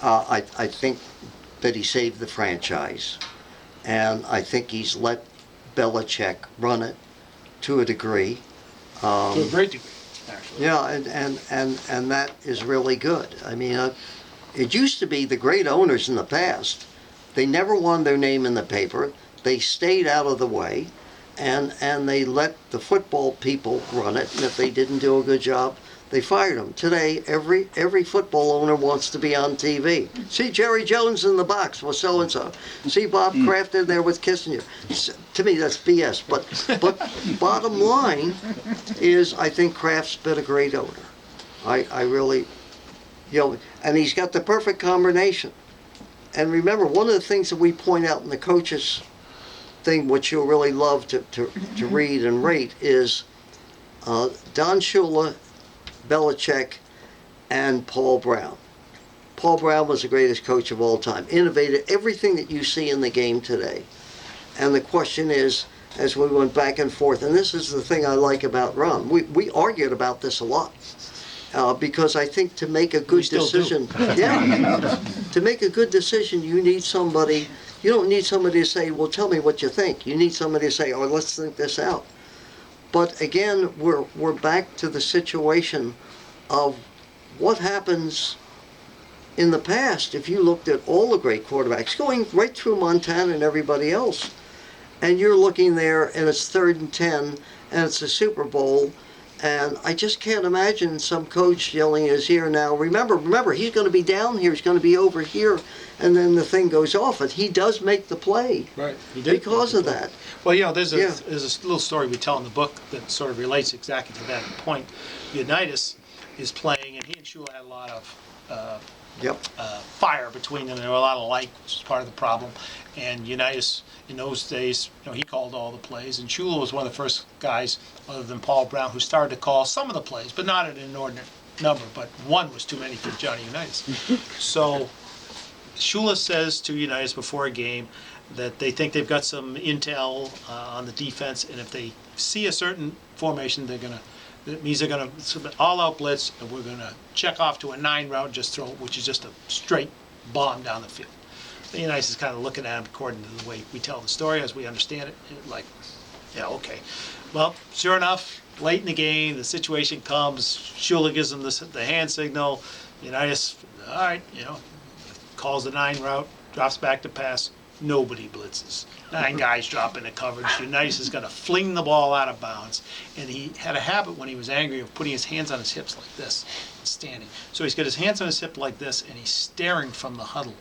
I think that he saved the franchise, and I think he's let Belichick run it to a degree. To a great degree, actually. Yeah, and that is really good. I mean, it used to be the great owners in the past, they never wanted their name in the paper. They stayed out of the way, and they let the football people run it, and if they didn't do a good job, they fired them. Today, every football owner wants to be on TV. See Jerry Jones in the box with so-and-so. See Bob Kraft in there with Kissinger. To me, that's BS. But bottom line is, I think Kraft's been a great owner. I really, and he's got the perfect combination. And remember, one of the things that we point out in the coaches thing, which you'll really love to read and rate, is Don Shula, Belichick, and Paul Brown. Paul Brown was the greatest coach of all time. Innovated everything that you see in the game today. And the question is, as we went back and forth, and this is the thing I like about Ron, we argued about this a lot. Because I think to make a good decision, to make a good decision, you need somebody. You don't need somebody to say, "Well, tell me what you think." You need somebody to say, "Oh, let's think this out." But again, we're back to the situation of what happens in the past. If you looked at all the great quarterbacks, going right through Montana and everybody else, and you're looking there, and it's 3rd and 10, and it's a Super Bowl. And I just can't imagine some coach yelling in his ear now, remember, he's going to be down here, he's going to be over here, and then the thing goes off. And he does make the play, right? He did because of that. Well, there's a little story we tell in the book that sort of relates exactly to that point. Unitas is playing, and he and Shula had a lot of fire between them. There were a lot of light, which is part of the problem. And Unitas, in those days, he called all the plays, and Shula was one of the first guys, other than Paul Brown, who started to call some of the plays, but not an inordinate number. But one was too many for Johnny Unitas. So Shula says to Unitas before a game that they think they've got some intel on the defense, and if they see a certain formation, that means they're going to all-out blitz, and we're going to check off to a 9 route, just throw, which is just a straight bomb down the field. The Unitas is kind of looking at him according to the way we tell the story, as we understand it, like, yeah, okay. Well, sure enough, late in the game, the situation comes. Shula gives them the hand signal. Unitas, all right, calls the 9 route, drops back to pass. Nobody blitzes. 9 guys drop into coverage. Unitas is going to fling the ball out of bounds. And he had a habit when he was angry of putting his hands on his hips like this, standing. So he's got his hands on his hip like this, and he's staring from the huddle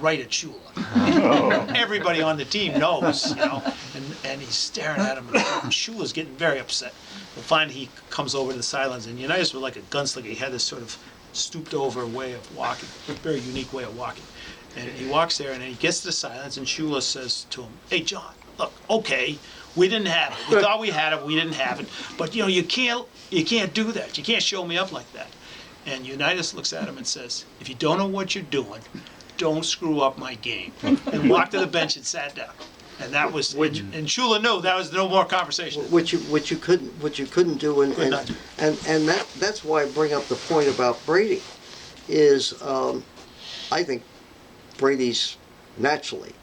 right at Shula. Everybody on the team knows, and he's staring at him. And Shula's getting very upset. But finally, he comes over to the sidelines, and Unitas was like a gunslinger. He had this sort of stooped over way of walking, very unique way of walking. And he walks there, and he gets to the silence, and Shula says to him, "Hey, John, look, okay, we didn't have it. We thought we had it, we didn't have it. But, you can't do that. You can't show me up like that." And Unitas looks at him and says, "If you don't know what you're doing, don't screw up my game." And walked to the bench and sat down. And that was, and Shula knew that was no more conversation. Which you couldn't do, and that's why I bring up the point about Brady, is I think Brady's naturally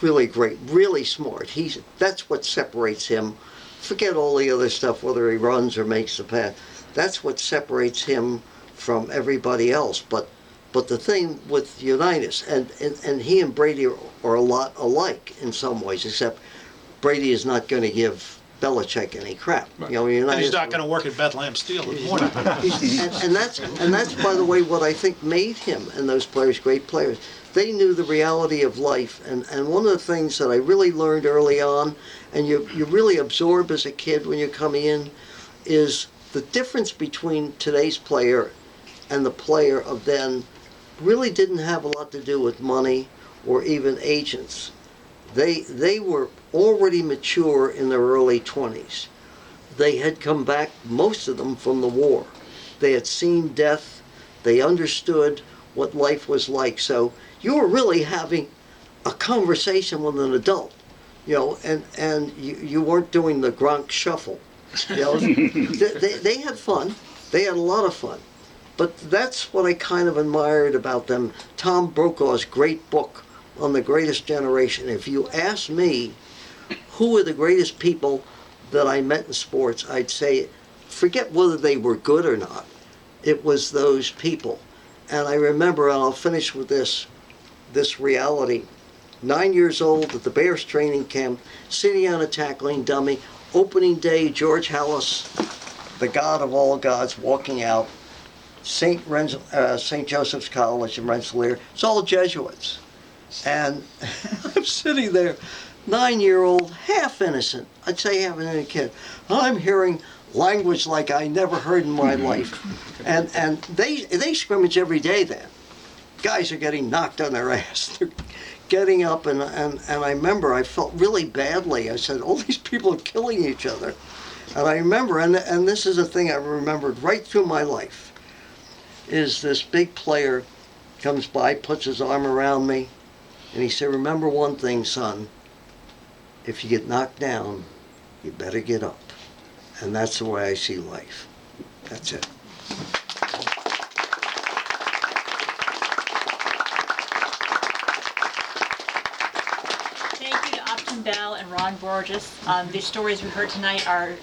really great, really smart. That's what separates him. Forget all the other stuff, whether he runs or makes the pass. That's what separates him from everybody else. But the thing with Unitas, and he and Brady are a lot alike in some ways, except Brady is not going to give Belichick any crap. Right. And he's not going to work at Bethlehem Steel in the morning. and that's, by the way, what I think made him and those players great players. They knew the reality of life, and one of the things that I really learned early on, and you really absorb as a kid when you're coming in, is the difference between today's player and the player of then really didn't have a lot to do with money or even agents. They were already mature in their early 20s. They had come back, most of them, from the war. They had seen death. They understood what life was like. So you were really having a conversation with an adult, and you weren't doing the Gronk shuffle. They had fun. They had a lot of fun. But that's what I kind of admired about them. Tom Brokaw's great book on the greatest generation. If you ask me who are the greatest people that I met in sports, I'd say, forget whether they were good or not. It was those people. And I remember, and I'll finish with this reality. 9 years old at the Bears training camp, sitting on a tackling dummy, opening day, George Hallis, the god of all gods, walking out. St. Joseph's College in Rensselaer. It's all Jesuits. And I'm sitting there, 9-year-old, half innocent. I'd say half innocent kid. I'm hearing language like I never heard in my life. And they scrimmage every day then. Guys are getting knocked on their ass. They're getting up, and I remember I felt really badly. I said, all these people are killing each other. And I remember, and this is a thing I remembered right through my life, is this big player comes by, puts his arm around me, and he said, remember one thing, son, if you get knocked down, you better get up. And that's the way I see life. That's it. Thank you to Upton Bell and Ron Borges. The stories we heard tonight are